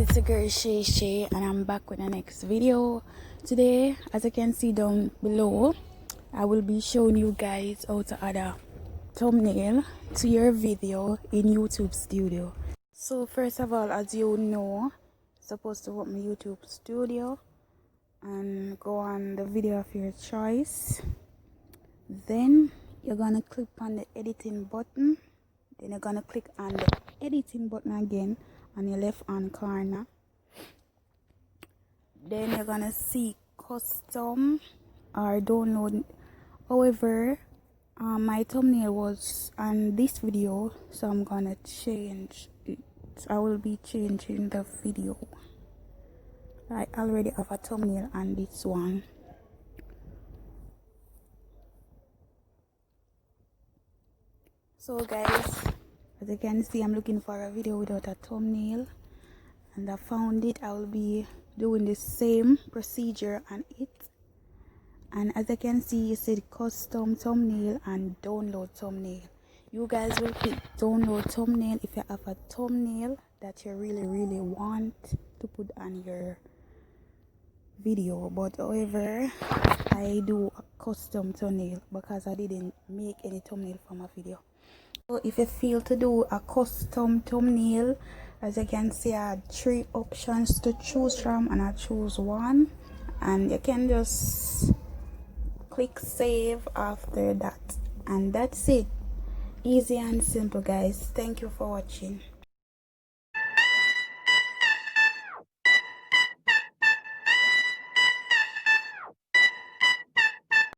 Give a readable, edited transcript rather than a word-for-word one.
it's your girl Shay and I'm back with the next video. Today, as you can see down below, I will be showing you guys how to add a thumbnail to your video in YouTube Studio. So first of all, as you know, supposed to open YouTube Studio and go on the video of your choice. Then you're gonna click on the editing button. Then you're gonna click on the editing button again on your left hand corner. Then you're gonna see custom or download. However, my thumbnail was on this video, so I'm gonna change it. I will be changing the video. I already have a thumbnail on this one. So guys, as you can see, I'm looking for a video without a thumbnail and I found it. I will be doing the same procedure on it. And as you can see, it said custom thumbnail and download thumbnail. You guys will click download thumbnail if you have a thumbnail that you really want to put on your video. But however, I do a custom thumbnail because I didn't make any thumbnail for my video. So if you feel to do a custom thumbnail, as you can see, I had 3 options to choose from and I choose one, and you can just click save after that, and that's it. Easy and simple, guys. Thank you for watching.